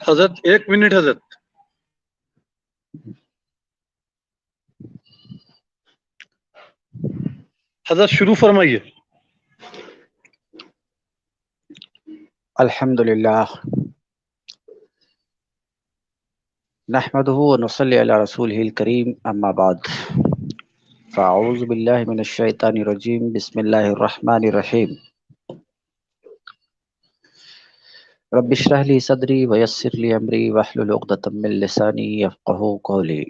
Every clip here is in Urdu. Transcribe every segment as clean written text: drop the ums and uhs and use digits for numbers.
حضرت ایک منٹ حضرت حضرت شروع فرمائیے. الحمدللہ نحمده ونصلی علی رسولہ الکریم اما بعد فاعوذ باللہ من الشیطان الرجیم بسم اللہ الرحمن الرحیم رب اشرح لی صدری ویسر لی امری واحلل عقدۃ من لسانی یفقہوا قولی.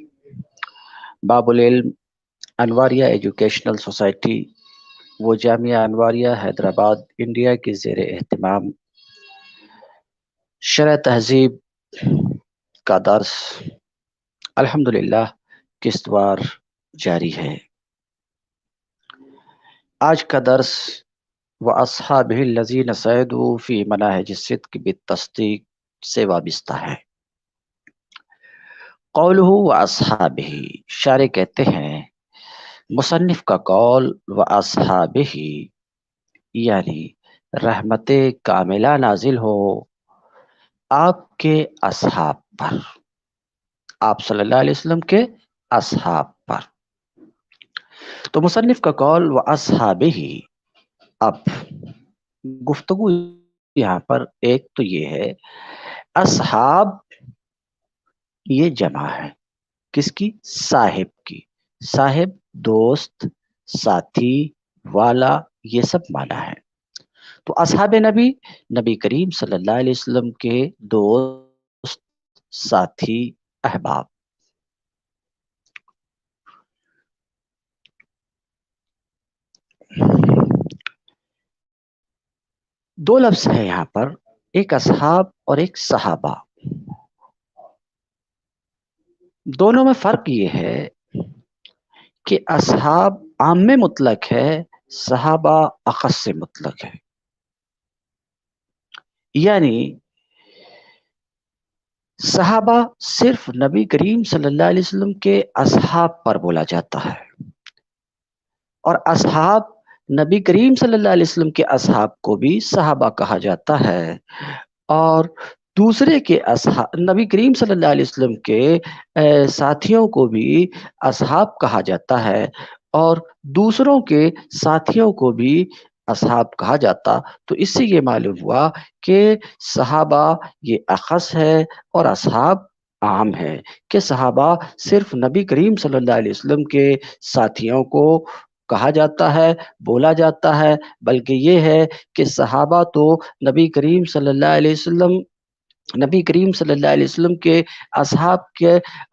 باب العلم انواریہ ایجوکیشنل سوسائٹی وہ جامعہ انواریہ حیدرآباد انڈیا کے زیر اہتمام شرح تہذیب کا درس الحمدللہ قسطوار جاری ہے. آج کا درس وَأَصْحَابِهِ الَّذِينَ سَعِدُوا فِي مَنَاهِجِ الصِّدْقِ بِالتَّصْدِيقِ سے وابستہ ہے. قولہ وَأَصْحَابِهِ شارح کہتے ہیں مصنف کا قول وَأَصْحَابِهِ یعنی رحمت کاملہ نازل ہو آپ کے اصحاب پر، آپ صلی اللہ علیہ وسلم کے اصحاب پر. تو مصنف کا قول و اصحابہ. اب گفتگو یہاں پر ایک تو یہ ہے اصحاب یہ جمع ہے کس کی؟ صاحب کی. صاحب دوست ساتھی والا یہ سب معنی ہے. تو اصحاب نبی نبی کریم صلی اللہ علیہ وسلم کے دوست ساتھی احباب. دو لفظ ہیں یہاں پر، ایک اصحاب اور ایک صحابہ. دونوں میں فرق یہ ہے کہ اصحاب عام میں مطلق ہے، صحابہ اخص سے مطلق ہے. یعنی صحابہ صرف نبی کریم صلی اللہ علیہ وسلم کے اصحاب پر بولا جاتا ہے، اور اصحاب نبی کریم صلی اللہ علیہ وسلم کے اصحاب کو بھی صحابہ کہا جاتا ہے، اور دوسرے کے اصحاب نبی کریم صلی اللہ علیہ وسلم کے ساتھیوں کو بھی اصحاب کہا جاتا ہے، اور دوسروں کے ساتھیوں کو بھی اصحاب کہا جاتا. تو اس سے یہ معلوم ہوا کہ صحابہ یہ اخص ہے اور اصحاب عام ہے، کہ صحابہ صرف نبی کریم صلی اللہ علیہ وسلم کے ساتھیوں کو کہا جاتا ہے، بولا جاتا ہے. بلکہ یہ ہے کہ صحابہ تو نبی کریم صلی اللہ علیہ وسلم کے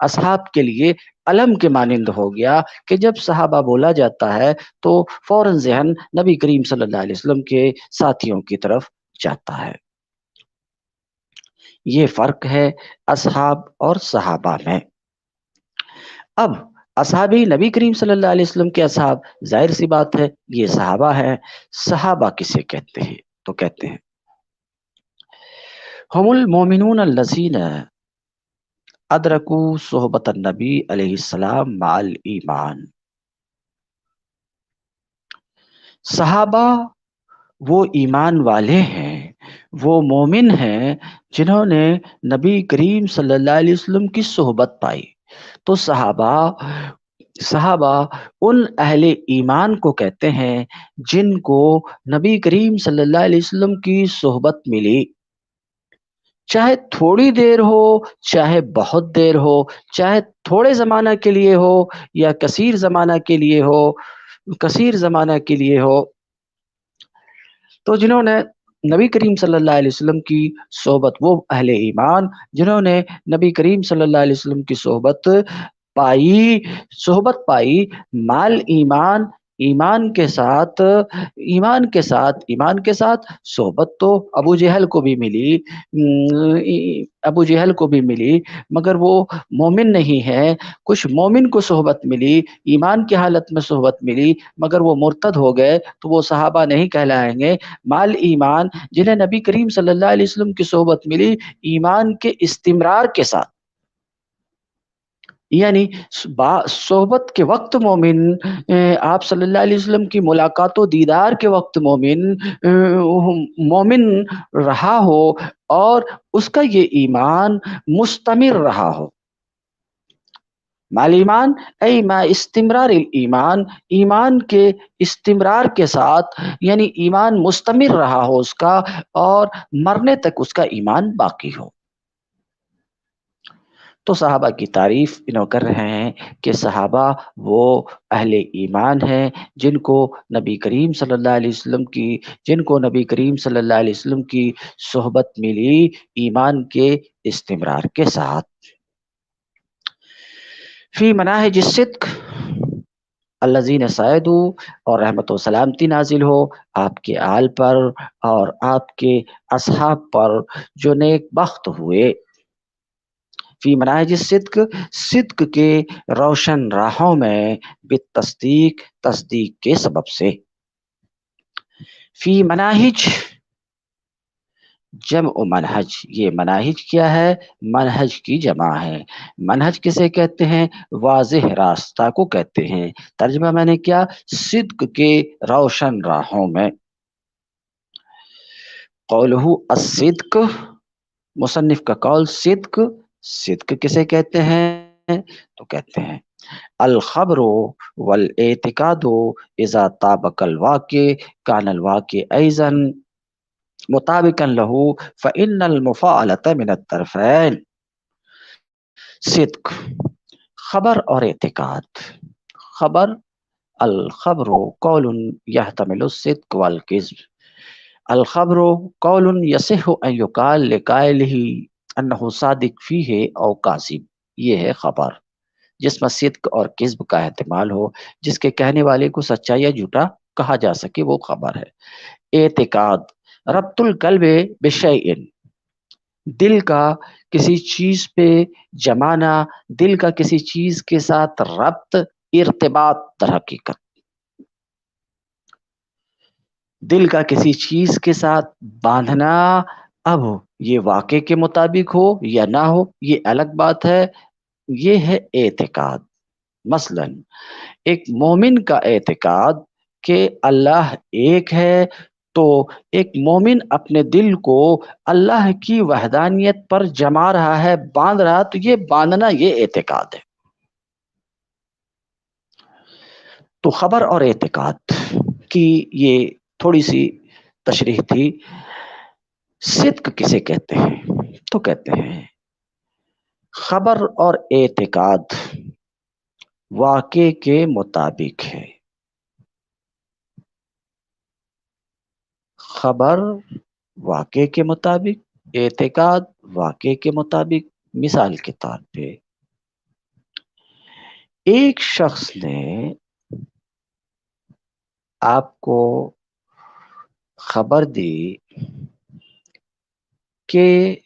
اصحاب کے لیے علم کے مانند ہو گیا، کہ جب صحابہ بولا جاتا ہے تو فوراً ذہن نبی کریم صلی اللہ علیہ وسلم کے ساتھیوں کی طرف جاتا ہے. یہ فرق ہے اصحاب اور صحابہ میں. اب اصحابی نبی کریم صلی اللہ علیہ وسلم کے اصحاب ظاہر سی بات ہے یہ صحابہ ہیں. صحابہ کسے کہتے ہیں؟ تو کہتے ہیں ہم المومنون الذین ادرکوا صحبت النبی علیہ السلام مع الایمان. صحابہ وہ ایمان والے ہیں، وہ مومن ہیں جنہوں نے نبی کریم صلی اللہ علیہ وسلم کی صحبت پائی. تو صحابہ ان اہل ایمان کو کہتے ہیں جن کو نبی کریم صلی اللہ علیہ وسلم کی صحبت ملی، چاہے تھوڑی دیر ہو چاہے بہت دیر ہو، چاہے تھوڑے زمانہ کے لیے ہو یا کثیر زمانہ کے لیے ہو. تو جنہوں نے نبی کریم صلی اللہ علیہ وسلم کی صحبت، وہ اہل ایمان جنہوں نے نبی کریم صلی اللہ علیہ وسلم کی صحبت پائی مال ایمان، ایمان کے ساتھ صحبت تو ابو جہل کو بھی ملی مگر وہ مومن نہیں ہے. کچھ مومن کو صحبت ملی، ایمان کی حالت میں صحبت ملی مگر وہ مرتد ہو گئے تو وہ صحابہ نہیں کہلائیں گے. مال ایمان جنہیں نبی کریم صلی اللہ علیہ وسلم کی صحبت ملی ایمان کے استمرار کے ساتھ، یعنی صحبت کے وقت مومن آپ صلی اللہ علیہ وسلم کی ملاقات و دیدار کے وقت مومن رہا ہو اور اس کا یہ ایمان مستمر رہا ہو. مال ایمان ای ما استمرار ایمان، ایمان کے استمرار کے ساتھ، یعنی ایمان مستمر رہا ہو اس کا اور مرنے تک اس کا ایمان باقی ہو. تو صحابہ کی تعریف انہوں کر رہے ہیں کہ صحابہ وہ اہل ایمان ہیں جن کو نبی کریم صلی اللہ علیہ وسلم کی صحبت ملی ایمان کے استمرار کے ساتھ. فی مناہج الصدق الذین سعدوا، اور رحمت و سلامتی نازل ہو آپ کے آل پر اور آپ کے اصحاب پر جو نیک بخت ہوئے. فی مناہج الصدق، صدق کے روشن راہوں میں، بالتصدیق تصدیق کے سبب سے. فی مناہج جمع منہج، یہ مناہج کیا ہے؟ منہج کی جمع ہے. منہج کسے کہتے ہیں؟ واضح راستہ کو کہتے ہیں. ترجمہ میں نے کیا؟ صدق کے روشن راہوں میں. قولہ الصدق، مصنف کا قول صدق. صدق کسے کہتے ہیں؟ تو کہتے ہیں الخبر والاعتقاد اذا طابق الواقع کان الواقع ایضا مطابقا له فإن المفاعلة من الطرفین. صدق، خبر اور اعتقاد. خبر، الخبر قول يحتمل الصدق والكذب. الخبر قول يصح ان يقال لقائله انه صادق فيه او کاذب. یہ ہے خبر جس میں صدق اور کذب کا احتمال ہو، جس کے کہنے والے کو سچا یا جھوٹا کہا جا سکے، وہ خبر ہے. اعتقاد ربط القلب بشیء، دل کا کسی چیز پہ جمانا، دل کا کسی چیز کے ساتھ ربط، ارتباط. در حقیقت دل کا کسی چیز کے ساتھ باندھنا، اب یہ واقع کے مطابق ہو یا نہ ہو یہ الگ بات ہے، یہ ہے اعتقاد. مثلا ایک مومن کا اعتقاد کہ اللہ ایک ہے، تو ایک مومن اپنے دل کو اللہ کی وحدانیت پر جما رہا ہے، باندھ رہا، تو یہ باندھنا یہ اعتقاد ہے. تو خبر اور اعتقاد کی یہ تھوڑی سی تشریح تھی. صدق کسے کہتے ہیں؟ تو کہتے ہیں خبر اور اعتقاد واقع کے مطابق ہے. خبر واقع کے مطابق، اعتقاد واقع کے مطابق. مثال کے طور پہ ایک شخص نے آپ کو خبر دی کہ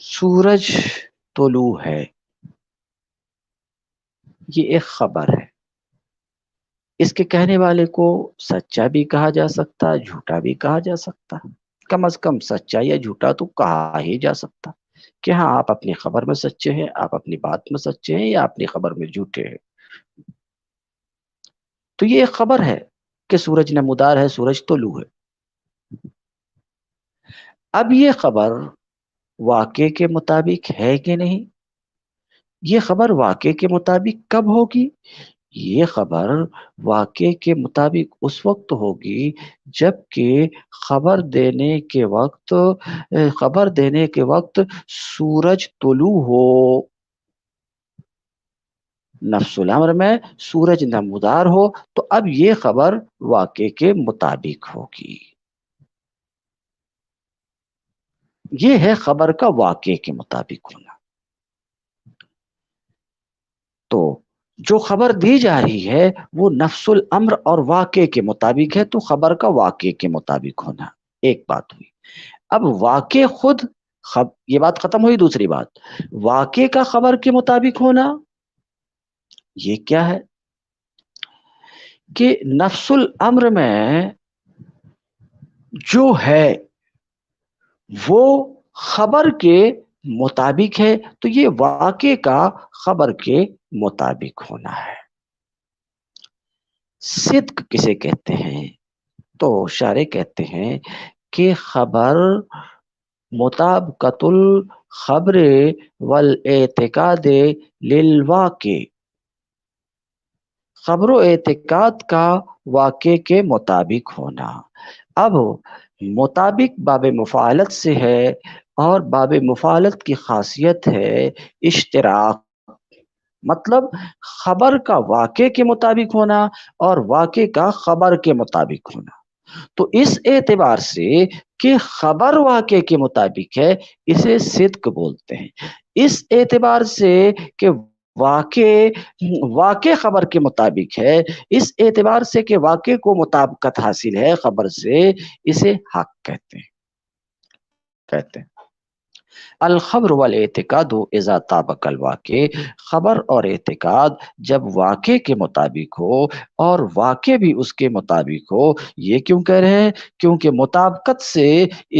سورج طلوع ہے، یہ ایک خبر ہے. اس کے کہنے والے کو سچا بھی کہا جا سکتا، جھوٹا بھی کہا جا سکتا. کم از کم سچا یا جھوٹا تو کہا ہی جا سکتا کہ ہاں آپ اپنی خبر میں سچے ہیں، آپ اپنی بات میں سچے ہیں، یا اپنی خبر میں جھوٹے ہیں. تو یہ ایک خبر ہے کہ سورج نمودار ہے، سورج طلوع ہے. اب یہ خبر واقع کے مطابق ہے کہ نہیں؟ یہ خبر واقع کے مطابق کب ہوگی؟ یہ خبر واقع کے مطابق اس وقت ہوگی جب کہ خبر دینے کے وقت سورج طلوع ہو. نفس الامر میں سورج نمودار ہو تو اب یہ خبر واقع کے مطابق ہوگی. یہ ہے خبر کا واقع کے مطابق ہونا. تو جو خبر دی جا رہی ہے وہ نفس الامر اور واقع کے مطابق ہے، تو خبر کا واقع کے مطابق ہونا ایک بات ہوئی. اب واقع خود یہ بات ختم ہوئی. دوسری بات، واقع کا خبر کے مطابق ہونا یہ کیا ہے کہ نفس الامر میں جو ہے وہ خبر کے مطابق ہے تو یہ واقع کا خبر کے مطابق ہونا ہے۔ صدق کسے کہتے ہیں؟ تو شارح کہتے ہیں کہ خبر مطابقت الخبر والاعتقاد للواقع، خبر و اعتقاد کا واقع کے مطابق ہونا۔ اب مطابق باب مفعلت سے ہے، اور باب مفعلت کی خاصیت ہے اشتراک، مطلب خبر کا واقع کے مطابق ہونا اور واقع کا خبر کے مطابق ہونا۔ تو اس اعتبار سے کہ خبر واقع کے مطابق ہے اسے صدق بولتے ہیں، اس اعتبار سے کہ واقع خبر کے مطابق ہے، اس اعتبار سے کہ واقع کو مطابقت حاصل ہے خبر سے، اسے حق کہتے ہیں۔ الخبر والاعتقاد اذا طابق الواقع، خبر اور اعتقاد جب واقع کے مطابق ہو اور واقع بھی اس کے مطابق ہو۔ یہ کیوں کہہ رہے ہیں؟ کیونکہ مطابقت سے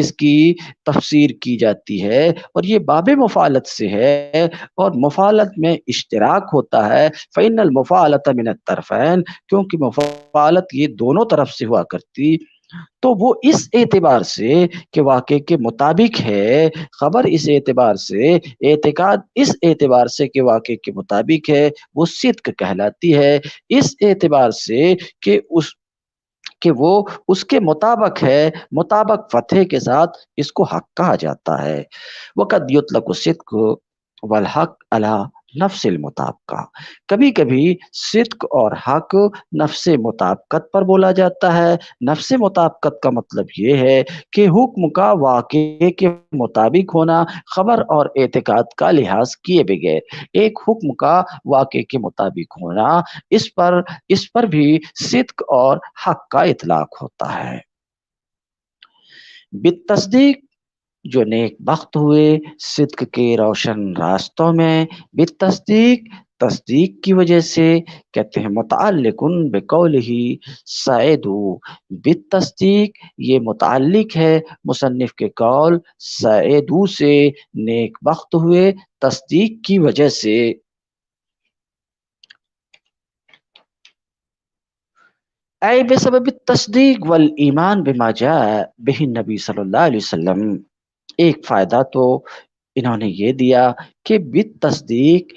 اس کی تفسیر کی جاتی ہے، اور یہ باب مفعلت سے ہے، اور مفعلت میں اشتراک ہوتا ہے۔ فإن المفعلة من الطرفین، کیونکہ مفعلت یہ دونوں طرف سے ہوا کرتی، تو وہ اس اعتبار سے کہ واقع کے مطابق ہے خبر، اس اعتبار سے اعتقاد اس اعتبار سے کہ واقع کے مطابق ہے، وہ صدق کہلاتی ہے، اس اعتبار سے کہ وہ اس کے مطابق ہے، مطابق فتح کے ساتھ اس کو حق کہا جاتا ہے۔ وقد یطلق الصدق والحق علی نفس المطابقہ، کبھی کبھی صدق اور حق نفس مطابقت پر بولا جاتا ہے۔ نفس مطابقت کا مطلب یہ ہے کہ حکم کا واقع کے مطابق ہونا، خبر اور اعتقاد کا لحاظ کیے بغیر ایک حکم کا واقع کے مطابق ہونا، اس پر بھی صدق اور حق کا اطلاق ہوتا ہے۔ بالتصدیق، جو نیک بخت ہوئے صدق کے روشن راستوں میں، بالتصدیق تصدیق کی وجہ سے، کہتے ہیں متعلق بقولہ سعیدوا، بالتصدیق یہ متعلق ہے مصنف کے قول سعیدوا سے، نیک بخت ہوئے تصدیق کی وجہ سے۔ اے بسبب التصدیق والایمان بما جاء به النبی صلی اللہ علیہ وسلم، ایک فائدہ تو انہوں نے یہ دیا کہ بالتصدیق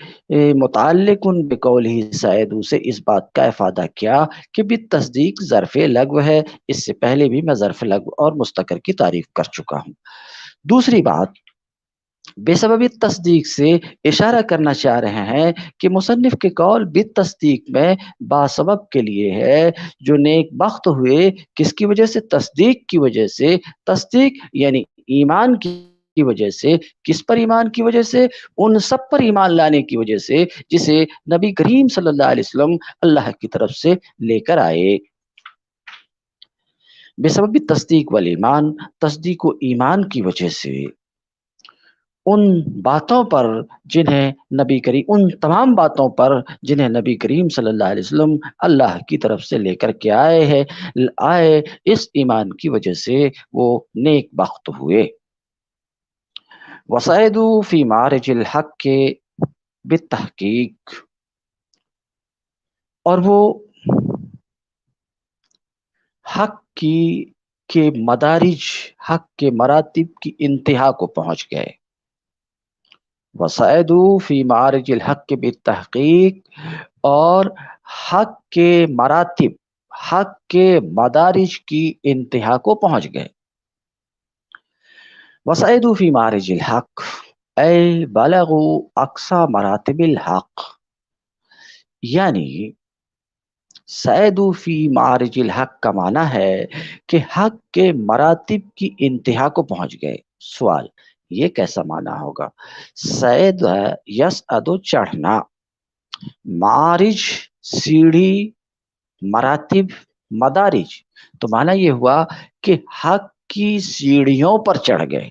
متعلق بقولہ سعیدوا سے اس بات کا افادہ کیا کہ بالتصدیق ظرف لغو ہے، اس سے پہلے بھی میں ظرف لغو اور مستقر کی تعریف کر چکا ہوں۔ دوسری بات، بے سبب تصدیق سے اشارہ کرنا چاہ رہے ہیں کہ مصنف کے قول بالتصدیق میں باسبب کے لیے ہے، جو نیک بخت ہوئے کس کی وجہ سے؟ تصدیق کی وجہ سے۔ تصدیق یعنی ایمان کی وجہ سے، کس پر ایمان کی وجہ سے؟ ان سب پر ایمان لانے کی وجہ سے جسے نبی کریم صلی اللہ علیہ وسلم اللہ کی طرف سے لے کر آئے۔ بے سبب تصدیق والایمان، تصدیق و ایمان کی وجہ سے ان باتوں پر جنہیں ان تمام باتوں پر جنہیں نبی کریم صلی اللہ علیہ وسلم اللہ کی طرف سے لے کر کے آئے، اس ایمان کی وجہ سے وہ نیک بخت ہوئے۔ وصعدوا فی معرج الحق کے بالتحقیق، اور وہ حق کے مدارج، حق کے مراتب کی انتہا کو پہنچ گئے۔ وصعدوا فی معرج الحق کے بالتحقیق، اور حق کے مراتب، حق کے مدارج کی انتہا کو پہنچ گئے۔ وصعدوا فی معرج الحق اے بلغوا اقصى مراتب الحق، یعنی صعدوا فی معرج الحق کا معنی ہے کہ حق کے مراتب کی انتہا کو پہنچ گئے۔ سوال، یہ کیسا معنی ہوگا؟ صعد یصعد چڑھنا، معارج سیڑھی، مراتب مدارج، تو معنی یہ ہوا کہ حق کی سیڑھیوں پر چڑھ گئے،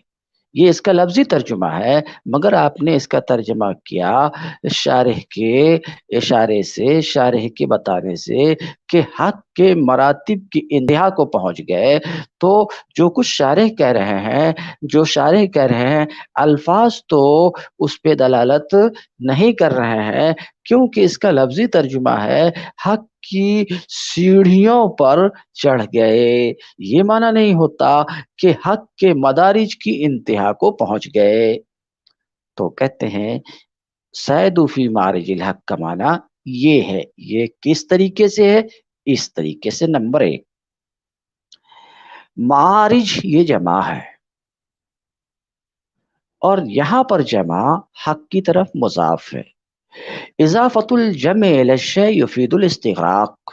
یہ اس کا لفظی ترجمہ ہے، مگر آپ نے اس کا ترجمہ کیا شارح کے اشارے سے، شارح کے بتانے سے کہ حق کے مراتب کی انتہا کو پہنچ گئے، تو جو کچھ شارح کہہ رہے ہیں، جو شارح کہہ رہے ہیں، الفاظ تو اس پہ دلالت نہیں کر رہے ہیں، کیونکہ اس کا لفظی ترجمہ ہے حق کی سیڑھیوں پر چڑھ گئے۔ یہ معنی نہیں ہوتا کہ حق کے مدارج کی انتہا کو پہنچ گئے۔ تو کہتے ہیں سعیدوا فی معرج الحق کا معنی یہ ہے۔ یہ کس طریقے سے ہے؟ اس طریقے سے، نمبر 1، معارج یہ جمع ہے، اور یہاں پر جمع حق کی طرف مضاف ہے۔ اضافت الجمع الی الشیء یفید الاستغراق،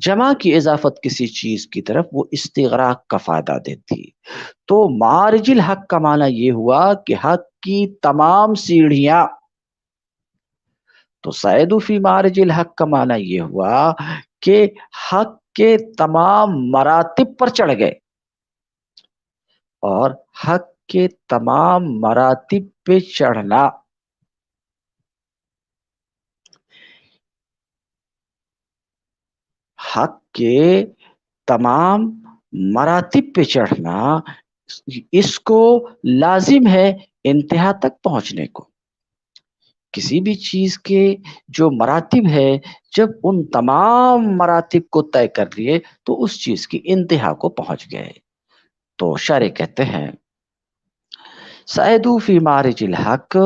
جمع کی اضافت کسی چیز کی طرف وہ استغراق کا فائدہ دیتی۔ تو معارج الحق کا معنی یہ ہوا کہ حق کی تمام سیڑھیاں، تو سعیدوا فی معرج الحق کا معنی یہ ہوا کہ حق کے تمام مراتب پر چڑھ گئے، اور حق کے تمام مراتب پہ چڑھنا، حق کے تمام مراتب پہ چڑھنا، اس کو لازم ہے انتہا تک پہنچنے کو۔ کسی بھی چیز کے جو مراتب ہے، جب ان تمام مراتب کو طے کر لیے تو اس چیز کی انتہا کو پہنچ گئے۔ تو شارح کہتے ہیں سعیدوا فی معرج الحق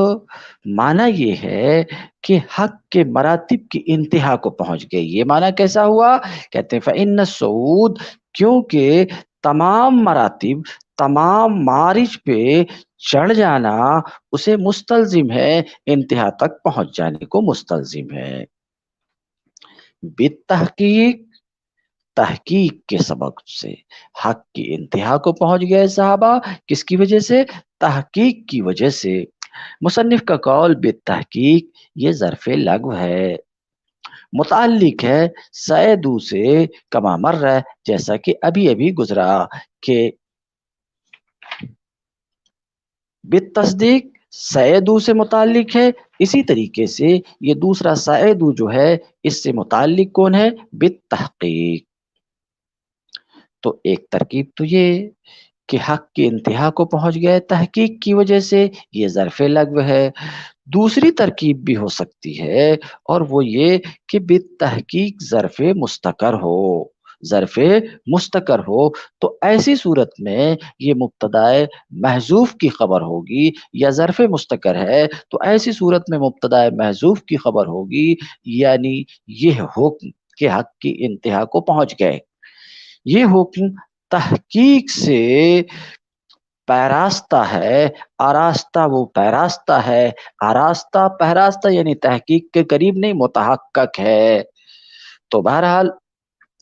معنی یہ ہے کہ حق کے مراتب کی انتہا کو پہنچ گئے۔ یہ معنی کیسا ہوا؟ کہتے ہیں فإن الصعود، کیونکہ تمام مراتب، تمام معارج پہ چڑھ جانا اسے مستلزم ہے، انتہا تک پہنچ جانے کو مستلزم ہے۔ بالتحقیق، تحقیق کے سبب سے حق کی انتہا کو پہنچ گئے صحابہ، کس کی وجہ سے؟ تحقیق کی وجہ سے۔ مصنف کا قول بالتحقیق یہ ظرف لغو ہے، متعلق ہے سعیدوا سے، کما مر ہے، جیسا کہ ابھی ابھی گزرا کہ بالتصدیق سعیدوا سے متعلق ہے، اسی طریقے سے یہ دوسرا سعیدوا جو ہے اس سے متعلق کون ہے؟ بالتحقیق۔ تو ایک ترکیب تو یہ کہ حق کی انتہا کو پہنچ گئے تحقیق کی وجہ سے، یہ ظرف لغو ہے۔ دوسری ترکیب بھی ہو سکتی ہے، اور وہ یہ کہ بالتحقیق ظرف مستقر ہو، ظرف مستقر ہو، تو ایسی صورت میں یہ مبتدا محذوف کی خبر ہوگی، یا ظرف مستقر ہے تو ایسی صورت میں مبتدا محذوف کی خبر ہوگی، یعنی یہ حکم کہ حق کی انتہا کو پہنچ گئے، یہ حکم تحقیق سے پیراستہ ہے، آراستہ وہ پیراستہ ہے، آراستہ پیراستہ یعنی تحقیق کے قریب نہیں، متحقق ہے۔ تو بہرحال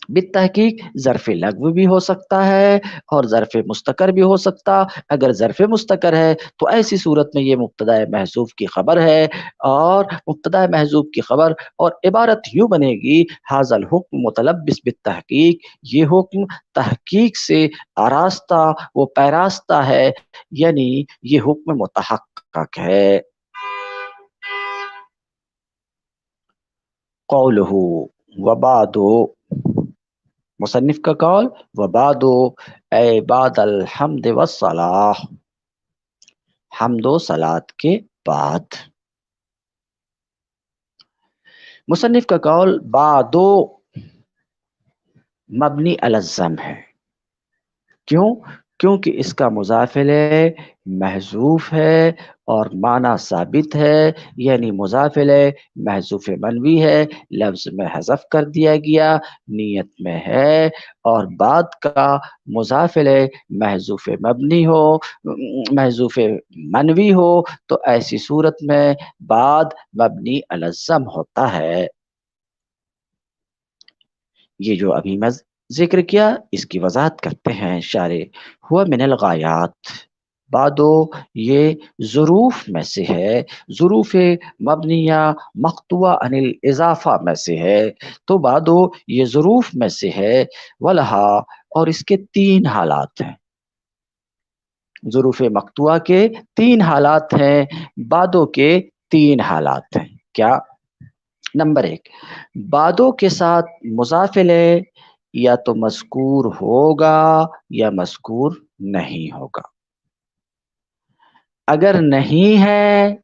بالتحقیق ظرف لغو بھی ہو سکتا ہے اور ظرف مستقر بھی ہو سکتا۔ اگر ظرف مستقر ہے تو ایسی صورت میں یہ مبتدا محذوف کی خبر ہے، اور مبتدا محذوف کی خبر اور عبارت یوں بنے گی ھذا الحکم متلبس بالتحقیق، یہ حکم تحقیق سے آراستہ وہ پیراستہ ہے، یعنی یہ حکم متحقق ہے۔ قولہ وبعد، مصنف کا قول وبعد اے بعد الحمد والصلاح، حمد و صلات کے بعد۔ مصنف کا قول بعد مبنی علی الضم ہے، کیوں؟ کیونکہ اس کا مضاف الیہ محذوف ہے اور معنی ثابت ہے، یعنی مضاف الیہ محذوف منوی ہے، لفظ میں حذف کر دیا گیا، نیت میں ہے، اور بعد کا مضاف الیہ محذوف مبنی ہو، محذوف منوی ہو، تو ایسی صورت میں بعد مبنی علی الضم ہوتا ہے۔ یہ جو ابھی میں ذکر کیا اس کی وضاحت کرتے ہیں شارح، ہوا من الغایات، بعدو یہ ظروف میں سے ہے، ظروف مبنیہ مقطوعہ عن الاضافہ میں سے ہے، تو بعدو یہ ظروف میں سے ہے، ولہا اور اس کے 3 حالات ہیں۔ ظروف مقطوعہ کے 3 حالات ہیں، بعدوں کے 3 حالات ہیں۔ کیا؟ نمبر 1، بعدوں کے ساتھ مضاف الیہ یا تو مذکور ہوگا یا مذکور نہیں ہوگا۔ اگر نہیں ہے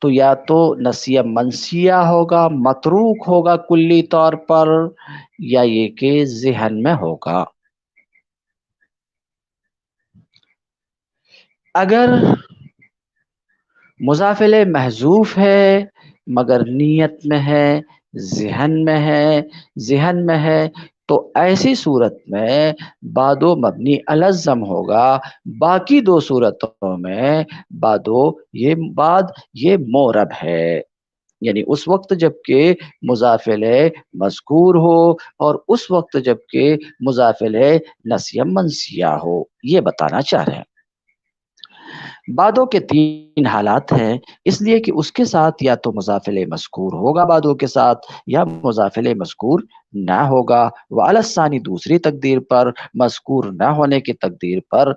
تو یا تو نسیہ منسیہ ہوگا، متروک ہوگا کلی طور پر، یا یہ کہ ذہن میں ہوگا۔ اگر مضاف الیہ محذوف ہے مگر نیت میں ہے، ذہن میں ہے، تو ایسی صورت میں بعدو مبنی علی الضم ہوگا۔ باقی 2 صورتوں میں بعد یہ مورب ہے، یعنی اس وقت جب کہ مضاف الیہ مذکور ہو اور اس وقت جب کہ مضاف الیہ نسیہ منسیہ ہو، یہ بتانا چاہ رہے ہیں۔ بعدوں کے 3 حالات ہیں، اس لیے کہ اس کے ساتھ یا تو مضاف الیہ مذکور ہوگا بعدوں کے ساتھ، یا مضاف الیہ مذکور نہ ہوگا۔ وعلی الثانی دوسری تقدیر پر، مذکور نہ ہونے کی تقدیر پر،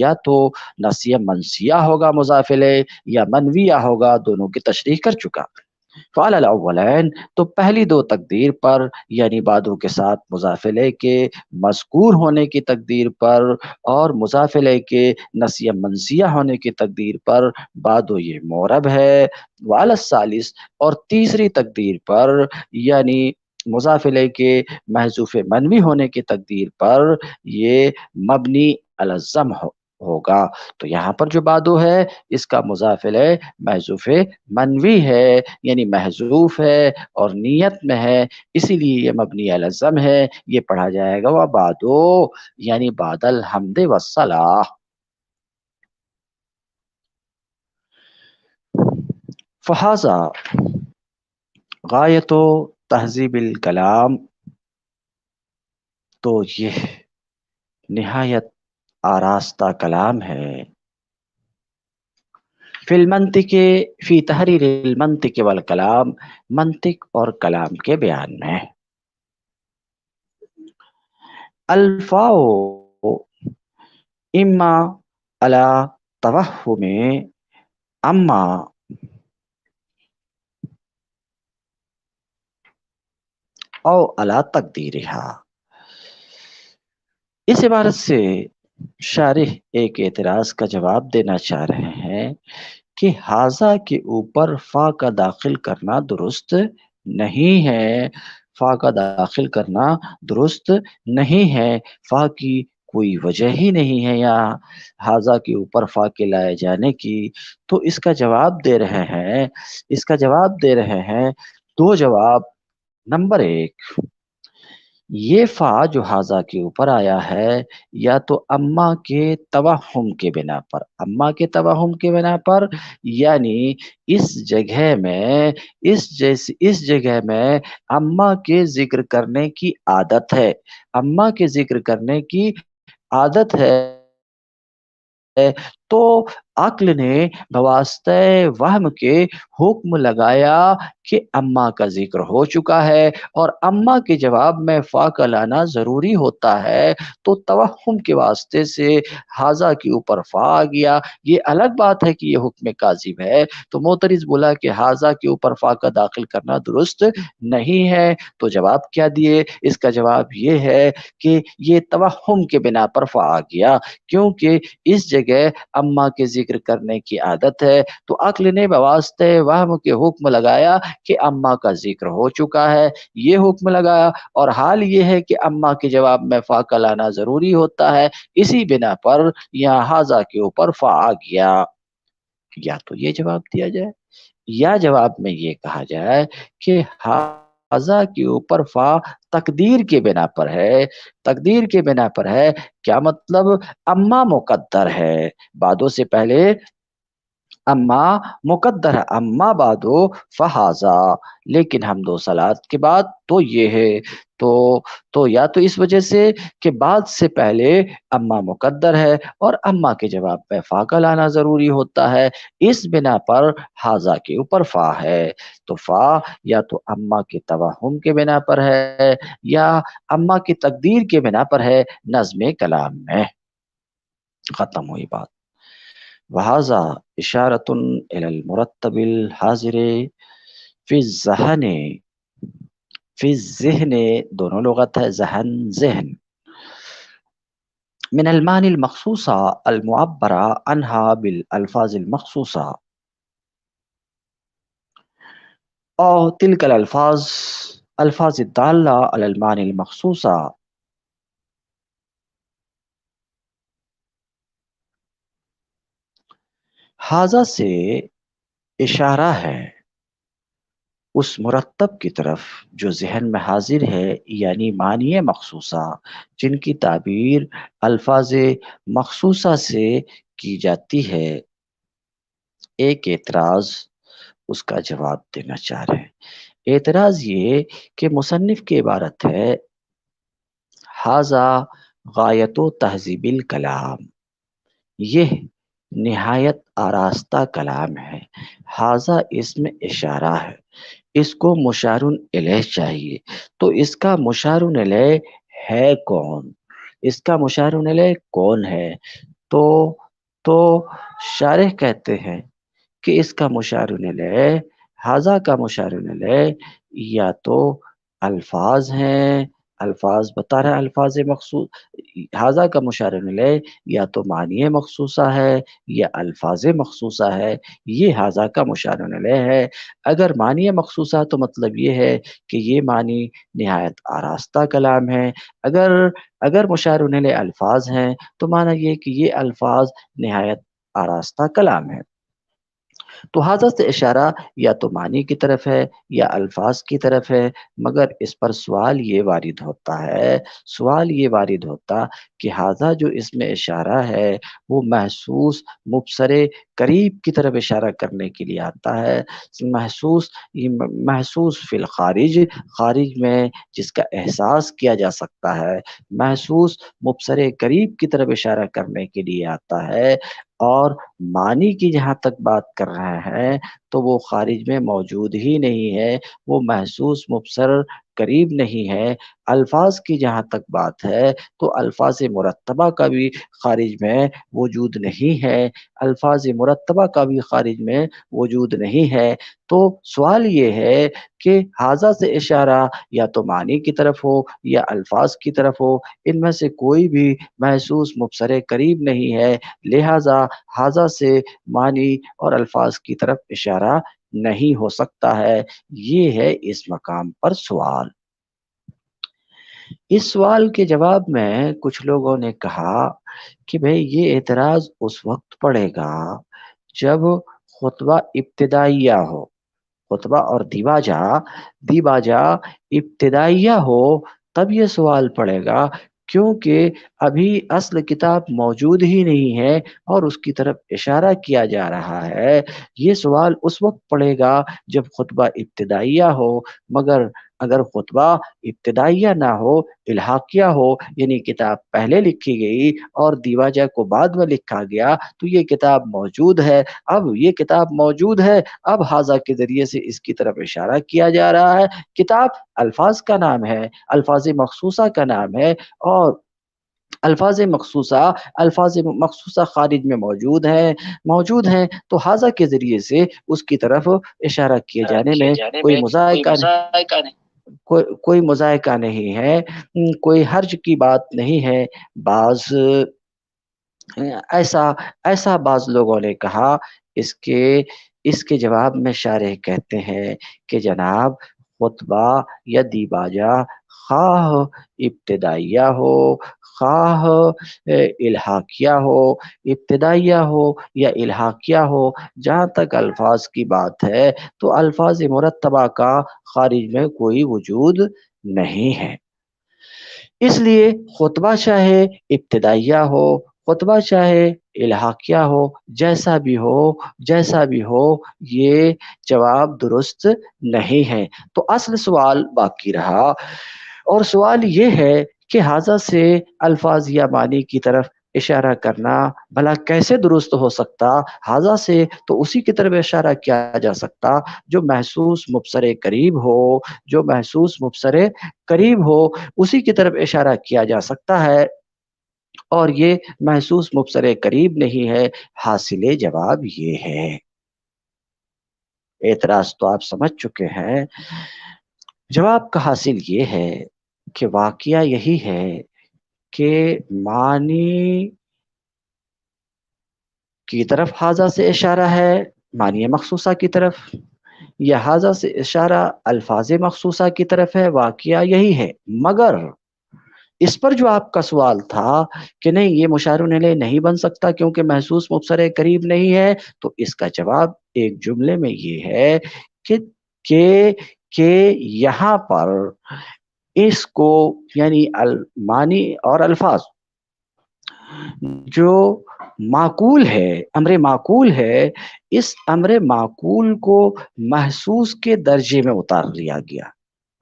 یا تو نسیہ منسیہ ہوگا مضاف الیہ یا منویہ ہوگا، دونوں کی تشریح کر چکا۔ فعلی الاولین تو پہلی 2 تقدیر پر، یعنی بعدوں کے ساتھ مضاف الیہ کے مذکور ہونے کی تقدیر پر اور مضاف الیہ کے نسیہ منسیہ ہونے کی تقدیر پر بعدو یہ مورب ہے۔ وعلی الثالث اور تیسری تقدیر پر، یعنی مضاف الیہ کے محذوف منوی ہونے کی تقدیر پر یہ مبنی علی الضم ہوگا۔ تو یہاں پر جو بعدو ہے اس کا مضاف الیہ محذوف منوی ہے، یعنی محذوف ہے اور نیت میں ہے، اسی لیے یہ مبنی علی الضم ہے۔ یہ پڑھا جائے گا وبعدو، یعنی بعد الحمد والصلاۃ۔ فہذا غایت تہذیب الکلام، تو یہ نہایت آراستہ کلام ہے، فی المنطق فی تحریر المنطق والکلام، منطق اور کلام کے بیان میں۔ الفاء اما علی توہم اما او علی تقدیرہا۔ اس عبارت سے شارح ایک اعتراض کا جواب دینا چاہ رہے ہیں کہ حاذا کے اوپر فا کا داخل کرنا درست نہیں ہے، فا کا داخل کرنا درست نہیں ہے، فا کی کوئی وجہ ہی نہیں ہے یہاں حاذا کے اوپر فا کے لائے جانے کی۔ تو اس کا جواب دے رہے ہیں 2 جواب۔ نمبر 1، یہ فا جو حاذا کے اوپر آیا ہے یا تو اما کے توہم کے بنا پر، یعنی اس جگہ میں اما کے ذکر کرنے کی عادت ہے، تو عقل نے بواسطہ وہم کے حکم لگایا کہ اما کا ذکر ہو چکا ہے اور اما کے جواب میں فا کا لانا ضروری ہوتا ہے، تو توہم کے واسطے سے حاذا کے اوپر فا آ گیا۔ یہ الگ بات ہے کہ یہ حکم کاذب ہے، تو معترض بولا کہ حاذا کے اوپر فا کا داخل کرنا درست نہیں ہے، تو جواب کیا دیے؟ اس کا جواب یہ ہے کہ یہ توہم کے بنا پر فا آ گیا، کیونکہ اس جگہ اما کے ذکر کرنے کی عادت ہے، تو عقل نے بواسطہ وہم کے حکم لگایا کہ اما کا ذکر ہو چکا ہے، یہ حکم لگایا، اور حال یہ ہے کہ اما کے جواب میں فا کا لانا ضروری ہوتا ہے، اسی بنا پر یہاں حاذا کے اوپر فا آ گیا۔ یا تو یہ جواب دیا جائے یا جواب میں یہ کہا جائے کہ حاذا کے اوپر فا تقدیر کے بنا پر ہے۔ کیا مطلب؟ اما مقدر ہے، بعدوں سے پہلے اما مقدر ہے، اما بعدو فحاذا، لیکن حمد و صلات کے بعد تو یہ ہے، تو یا تو اس وجہ سے کہ بعد سے پہلے اما مقدر ہے اور اما کے جواب میں فا کا لانا ضروری ہوتا ہے، اس بنا پر حاذا کے اوپر فا ہے۔ تو فا یا تو اما کے توہم کے بنا پر ہے یا اما کی تقدیر کے بنا پر ہے، نظم کلام میں ختم ہوئی بات۔ وہذا اشارۃ الی المرتب الحاضر فی الذہن، فی الذہن دونوں لغت ہے، ذہن ذہن، من المعانی المخصوصہ المعبرہ عنہا بالالفاظ المخصوصہ، اور تلک الالفاظ الفاظ الدالہ علی المعانی المخصوصہ، حاذا سے اشارہ ہے اس مرتب کی طرف جو ذہن میں حاضر ہے، یعنی معنی مخصوصہ جن کی تعبیر الفاظ مخصوصہ سے کی جاتی ہے۔ ایک اعتراض اس کا جواب دینا چاہ رہے ہیں۔ اعتراض یہ کہ مصنف کی عبارت ہے حاذا غایت و تہذیب الکلام، یہ نہایت آراستہ کلام ہے، حاذا اس میں اشارہ ہے، اس کو مشار الیہ چاہیے، تو اس کا مشار الیہ ہے کون؟ اس کا مشار الیہ کون ہے؟ تو تو شارح کہتے ہیں کہ اس کا مشار الیہ، حاذا کا مشار الیہ یا تو الفاظ ہیں، الفاظ بتا رہا ہے الفاظ مخصوص، حاذا کا مشار الیہ یا تو معنی مخصوصہ ہے یا الفاظ مخصوصہ ہے، یہ حاذا کا مشار الیہ ہے۔ اگر معنی مخصوصہ تو مطلب یہ ہے کہ یہ معنی نہایت آراستہ کلام ہے، اگر اگر مشار الیہ الفاظ ہیں تو معنی یہ کہ یہ الفاظ نہایت آراستہ کلام ہے۔ تو حاذا سے اشارہ یا تو معنی کی طرف ہے یا الفاظ کی طرف ہے، مگر اس پر سوال یہ وارد ہوتا ہے، سوال یہ وارد ہوتا کہ حاذا جو اس میں اشارہ ہے وہ محسوس مبصر قریب کی طرف اشارہ کرنے کے لیے آتا ہے، محسوس فی الخارج، خارج میں جس کا احساس کیا جا سکتا ہے، محسوس مبصر قریب کی طرف اشارہ کرنے کے لیے آتا ہے، اور معنی کی جہاں تک بات کر رہے ہیں تو وہ خارج میں موجود ہی نہیں ہے، وہ محسوس مبصر قریب نہیں ہے۔ الفاظ کی جہاں تک بات ہے تو الفاظ مرتبہ کا بھی خارج میں وجود نہیں ہے، الفاظ مرتبہ کا بھی خارج میں وجود نہیں ہے۔ تو سوال یہ ہے کہ حاذا سے اشارہ یا تو معنی کی طرف ہو یا الفاظ کی طرف ہو، ان میں سے کوئی بھی محسوس مبصر قریب نہیں ہے، لہذا حاذا سے معنی اور الفاظ کی طرف اشارہ نہیں ہو سکتا ہے۔ یہ ہے اس مقام پر سوال۔ اس سوال کے جواب میں کچھ لوگوں نے کہا کہ بھئی یہ اعتراض اس وقت پڑے گا جب خطبہ ابتدائیہ ہو، خطبہ اور دیباجہ ابتدائیہ ہو، تب یہ سوال پڑے گا، کیونکہ ابھی اصل کتاب موجود ہی نہیں ہے اور اس کی طرف اشارہ کیا جا رہا ہے۔ یہ سوال اس وقت پڑے گا جب خطبہ ابتدائیہ ہو، مگر اگر خطبہ ابتدائیہ نہ ہو، الحاقیہ ہو، یعنی کتاب پہلے لکھی گئی اور دیواجہ کو بعد میں لکھا گیا، تو یہ کتاب موجود ہے۔ اب یہ کتاب موجود ہے، اب حاذا کے ذریعے سے اس کی طرف اشارہ کیا جا رہا ہے۔ کتاب الفاظ کا نام ہے، الفاظ مخصوصہ کا نام ہے، اور الفاظ مخصوصہ خارج میں موجود ہیں، تو حاذا کے ذریعے سے اس کی طرف اشارہ کیے جانے میں کوئی مذائقہ نہیں ہے، کوئی حرج کی بات نہیں ہے۔ ایسا بعض لوگوں نے کہا۔ اس کے جواب میں شارح کہتے ہیں کہ جناب خطبہ یا دیباجہ خواہ ابتدائیہ ہو، خواہ الحاقیہ ہو، ابتدائیہ ہو یا الحاقیہ ہو، جہاں تک الفاظ کی بات ہے تو الفاظ مرتبہ کا خارج میں کوئی وجود نہیں ہے۔ اس لیے خطبہ چاہے ابتدائیہ ہو، خطبہ چاہے الحاقیہ ہو، جیسا بھی ہو، یہ جواب درست نہیں ہے۔ تو اصل سوال باقی رہا، اور سوال یہ ہے کہ حاذا سے الفاظ یا معنی کی طرف اشارہ کرنا بھلا کیسے درست ہو سکتا؟ حاذا سے تو اسی کی طرف اشارہ کیا جا سکتا جو محسوس مبصر قریب ہو، اسی کی طرف اشارہ کیا جا سکتا ہے۔ اور یہ محسوس مبصر قریب نہیں ہے، حاصل جواب یہ ہے۔ اعتراض تو آپ سمجھ چکے ہیں، جواب کا حاصل یہ ہے کہ واقعہ یہی ہے کہ معنی کی طرف حاضہ سے اشارہ ہے، معنی مخصوصہ کی طرف، یا حاضہ سے اشارہ الفاظ مخصوصہ کی طرف ہے، واقعہ یہی ہے۔ مگر اس پر جو آپ کا سوال تھا کہ نہیں یہ مشار الیہ نہیں بن سکتا کیونکہ محسوس مبصر قریب نہیں ہے، تو اس کا جواب ایک جملے میں یہ ہے کہ کہ کہ یہاں پر اس کو یعنی معنی اور الفاظ جو معقول ہے، امر معقول ہے، اس امر معقول کو محسوس کے درجے میں اتار لیا گیا،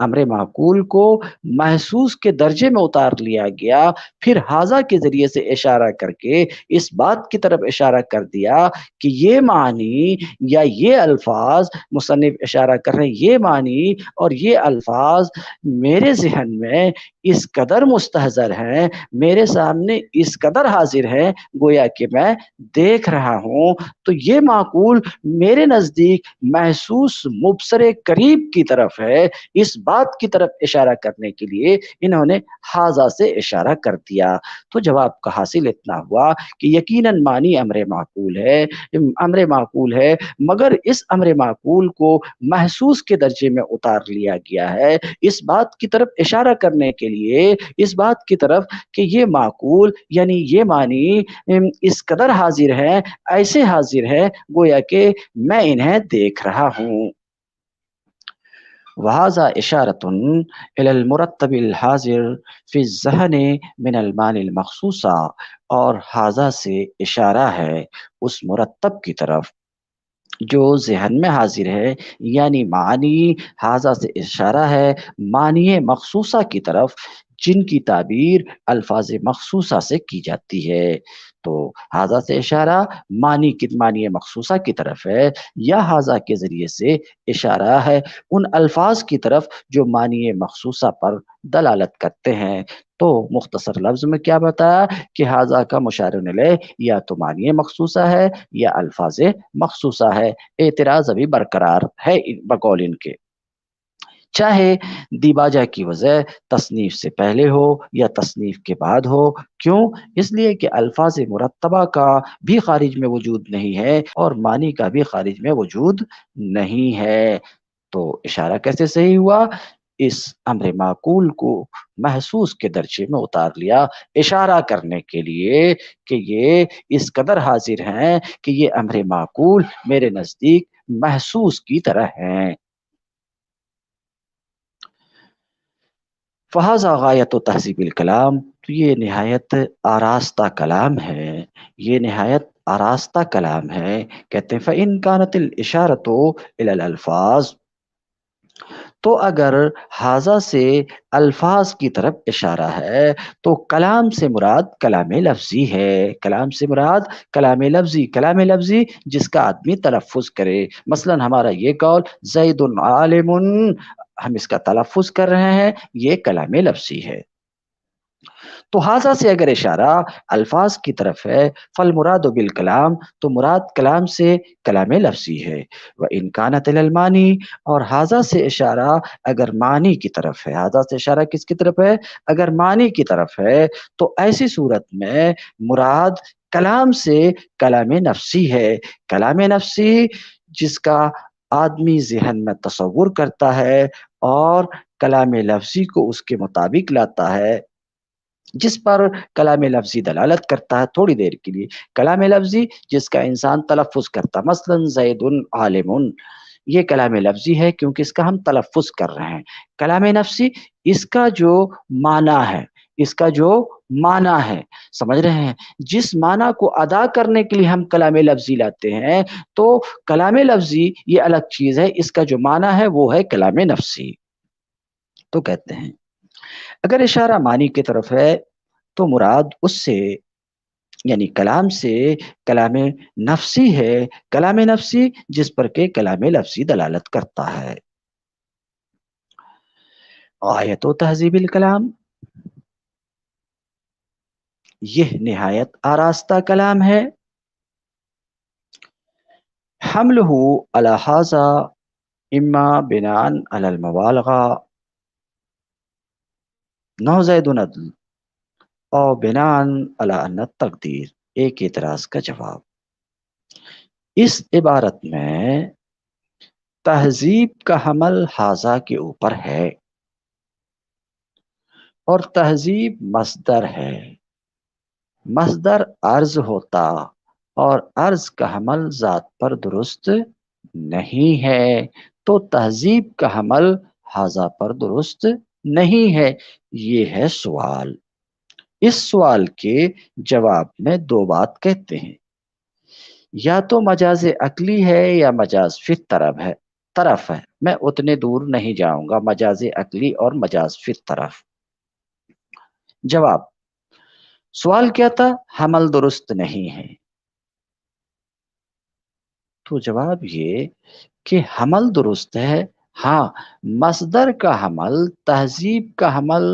امر معقول کو محسوس کے درجے میں اتار لیا گیا، پھر حاضہ کے ذریعے سے اشارہ کر کے اس بات کی طرف اشارہ کر دیا کہ یہ معنی یا یہ الفاظ، مصنف اشارہ کر رہے ہیں، یہ معنی اور یہ الفاظ میرے ذہن میں اس قدر مستحضر ہیں، میرے سامنے اس قدر حاضر ہیں، گویا کہ میں دیکھ رہا ہوں، تو یہ معقول میرے نزدیک محسوس مبصر قریب کی طرف ہے۔ اس بات کی طرف اشارہ کرنے کے لیے انہوں نے حاضہ سے اشارہ کر دیا۔ تو جواب کا حاصل اتنا ہوا کہ یقیناً معنی امر معقول ہے، امر معقول ہے، مگر اس امر معقول کو محسوس کے درجے میں اتار لیا گیا ہے، اس بات کی طرف اشارہ کرنے کے لیے، اس بات کی طرف کہ یہ معقول یعنی یہ معنی اس قدر حاضر ہے، ایسے حاضر ہے گویا کہ میں انہیں دیکھ رہا ہوں۔ وهذا إشارة إلى المرتب الحاضر في الذهن من المعانی المخصوصہ، اور حاضہ سے اشارہ ہے اس مرتب کی طرف جو ذہن میں حاضر ہے، یعنی معنی، حاضہ سے اشارہ ہے معنی مخصوصہ کی طرف جن کی تعبیر الفاظ مخصوصہ سے کی جاتی ہے۔ تو حاضہ سے اشارہ معنی مخصوصہ کی طرف ہے، یا حاضہ کے ذریعے سے اشارہ ہے ان الفاظ کی طرف جو معنی مخصوصہ پر دلالت کرتے ہیں۔ تو مختصر لفظ میں کیا بتایا کہ حاضہ کا مشار الیہ یا تو معنی مخصوصہ ہے یا الفاظ مخصوصہ ہے۔ اعتراض ابھی برقرار ہے بقول ان کے، چاہے دیباجہ کی وجہ تصنیف سے پہلے ہو یا تصنیف کے بعد ہو۔ کیوں؟ اس لیے کہ الفاظ مرتبہ کا بھی خارج میں وجود نہیں ہے اور معنی کا بھی خارج میں وجود نہیں ہے۔ تو اشارہ کیسے صحیح ہوا؟ اس امر معقول کو محسوس کے درجے میں اتار لیا، اشارہ کرنے کے لیے کہ یہ اس قدر حاضر ہیں کہ یہ امر معقول میرے نزدیک محسوس کی طرح ہیں۔ فہذا غایت و تہذیب الکلام، تو یہ نہایت آراستہ کلام ہے، یہ نہایت آراستہ کلام ہے۔ کہتے ہیں فَإِن كَانَتِ الْإِشَارَةُ إِلَى الْأَلْفَاظِ، تو اگر حاضہ سے الفاظ کی طرف اشارہ ہے تو کلام سے مراد کلام لفظی ہے، کلام سے مراد کلام لفظی، کلام لفظی جس کا آدمی تلفظ کرے۔ مثلا ہمارا یہ قول زید عالم، ہم اس کا تلفظ کر رہے ہیں، یہ کلام لفظی ہے۔ تو حاضہ سے اگر اشارہ الفاظ کی طرف ہے فالمراد بالکلام، تو مراد کلام سے کلام لفظی ہے۔ وَإِن كَانَتِ إِلَى الْمَعْنِی، اور حاضہ سے اشارہ اگر معنی کی طرف ہے، حاضہ سے اشارہ کس کی طرف ہے؟ اگر معنی کی طرف ہے، تو ایسی صورت میں مراد کلام سے کلام نفسی ہے، کلام نفسی جس کا آدمی ذہن میں تصور کرتا ہے اور کلام لفظی کو اس کے مطابق لاتا ہے، جس پر کلام لفظی دلالت کرتا ہے تھوڑی دیر کے لیے، کلام لفظی جس کا انسان تلفظ کرتا، مثلا زید عالم، یہ کلام لفظی ہے کیونکہ اس کا ہم تلفظ کر رہے ہیں۔ کلام نفسی اس کا جو معنی ہے، اس کا جو معنی ہے، سمجھ رہے ہیں، جس معنی کو ادا کرنے کے لیے ہم کلام لفظی لاتے ہیں، تو کلام لفظی یہ الگ چیز ہے، اس کا جو معنی ہے وہ ہے کلام نفسی۔ تو کہتے ہیں اگر اشارہ معنی کی طرف ہے تو مراد اس سے یعنی کلام سے کلام نفسی ہے، کلام نفسی جس پر کہ کلام لفظی دلالت کرتا ہے۔ آیت و تہذیب الکلام، یہ نہایت آراستہ کلام ہے. حملہ علی ھذا اما بناء علی المبالغہ نو زید عدل او بناء علی ان التقدیر. ایک اعتراض کا جواب. اس عبارت میں تہذیب کا حمل ھذا کے اوپر ہے اور تہذیب مصدر ہے. مصدر عرض ہوتا اور عرض کا حمل ذات پر درست نہیں ہے تو تہذیب کا حمل ھذا پر درست نہیں ہے. یہ ہے سوال. اس سوال کے جواب میں دو بات کہتے ہیں. یا تو مجاز عقلی ہے یا مجاز فی طرف ہے. میں اتنے دور نہیں جاؤں گا. مجاز عقلی اور مجاز فی طرف. جواب. سوال کیا تھا؟ حمل درست نہیں ہے. تو جواب یہ کہ حمل درست ہے. ہاں، مصدر کا حمل، تہذیب کا حمل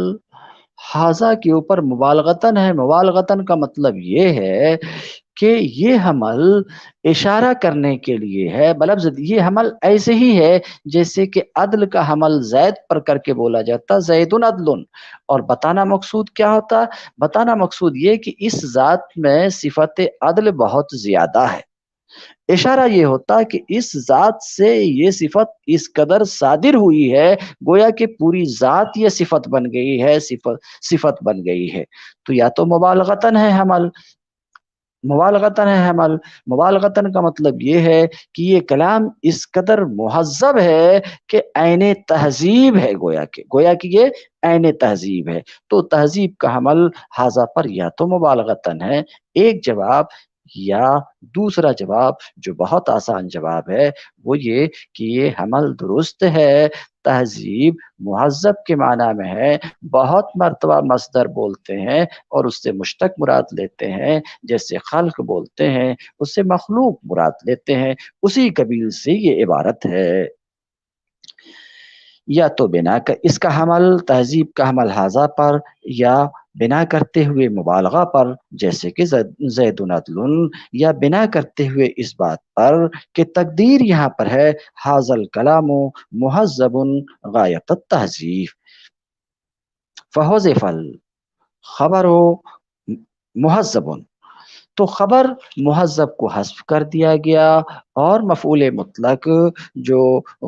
ھذا کے اوپر مبالغتاً ہے. مبالغتاً کا مطلب یہ ہے کہ یہ حمل اشارہ کرنے کے لیے ہے. بلفظ یہ حمل ایسے ہی ہے جیسے کہ عدل کا حمل زید پر کر کے بولا جاتا زید عدل. اور بتانا مقصود کیا ہوتا؟ بتانا مقصود یہ کہ اس ذات میں صفت عدل بہت زیادہ ہے. اشارہ یہ ہوتا کہ اس ذات سے یہ صفت اس قدر صادر ہوئی ہے گویا کہ پوری ذات یہ صفت بن گئی ہے، صفت بن گئی ہے. تو یا تو مبالغتاً ہے حمل. مبالغتاً ہے حمل. مبالغتاً کا مطلب یہ ہے کہ یہ کلام اس قدر مہذب ہے کہ عین تہذیب ہے. گویا کہ یہ عین تہذیب ہے. تو تہذیب کا حمل ھذا پر یا تو مبالغتاً ہے. ایک جواب. یا دوسرا جواب جو بہت آسان جواب ہے وہ یہ کہ یہ حمل درست ہے. تہذیب مہذب کے معنی میں ہے. بہت مرتبہ مصدر بولتے ہیں اور اس سے مشتق مراد لیتے ہیں. جیسے خلق بولتے ہیں اس سے مخلوق مراد لیتے ہیں. اسی قبیل سے یہ عبارت ہے. یا تو بنا کر اس کا حمل، تہذیب کا حمل ھذا پر، یا بنا کرتے ہوئے مبالغہ پر جیسے کہ زید عدل، یا بنا کرتے ہوئے اس بات پر کہ تقدیر یہاں پر ہے ھذا الکلام مہذب غایت التہذیب. فحذف الخبر مہذب. تو خبر مہذب کو حذف کر دیا گیا اور مفعول مطلق جو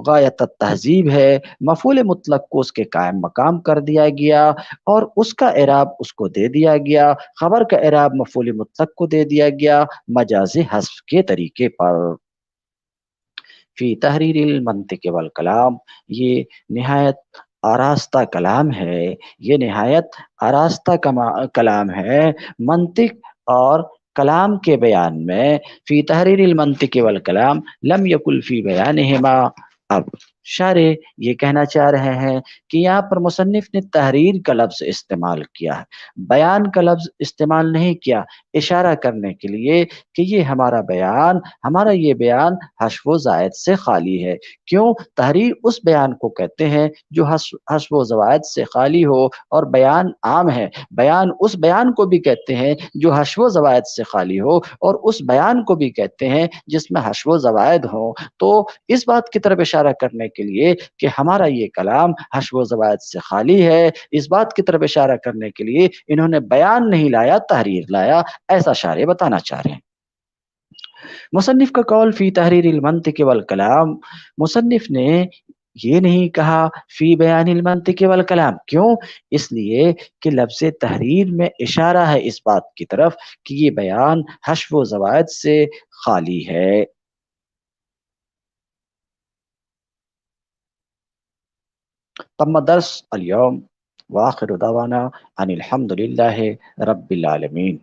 غایت التہذیب ہے مفعول مطلق کو اس کے قائم مقام کر دیا گیا اور اس کا اعراب اس کو دے دیا گیا. خبر کا اعراب مفعول مطلق کو دے دیا گیا مجاز حذف کے طریقے پر. فی تحریر المنطق والکلام. یہ نہایت آراستہ کلام ہے. یہ نہایت آراستہ کلام ہے منطق اور کلام کے بیان میں. فی تحریر المنطق والکلام لم یکن فی بیانہما. اب شارح یہ کہنا چاہ رہے ہیں کہ یہاں پر مصنف نے تحریر کا لفظ استعمال کیا ہے، بیان کا لفظ استعمال نہیں کیا، اشارہ کرنے کے لیے کہ یہ ہمارا یہ بیان حشو و زائد سے خالی ہے. کیوں؟ تحریر اس بیان کو کہتے ہیں جو حشو و زوائد سے خالی ہو اور بیان عام ہے. بیان اس بیان کو بھی کہتے ہیں جو حشو و زوائد سے خالی ہو اور اس بیان کو بھی کہتے ہیں جس میں حشو و زوائد ہو. تو اس بات کی طرف اشارہ کرنے کے لیے کہ ہمارا یہ کلام حشو و زوائد سے خالی ہے، اس بات کی طرف اشارہ کرنے کے لیے انہوں نے بیان نہیں لایا، تحریر لایا. ایسا شارح بتانا چاہ رہے ہیں. مصنف کا قول فی تحریر المنطق والکلام. مصنف نے یہ نہیں کہا فی بیان المنطق والکلام. کیوں؟ اس لیے کہ لفظ تحریر میں اشارہ ہے اس بات کی طرف کہ یہ بیان حشو و زوائد سے خالی ہے. تم درس اليوم وآخر دعوانا ان الحمد للہ رب العالمین.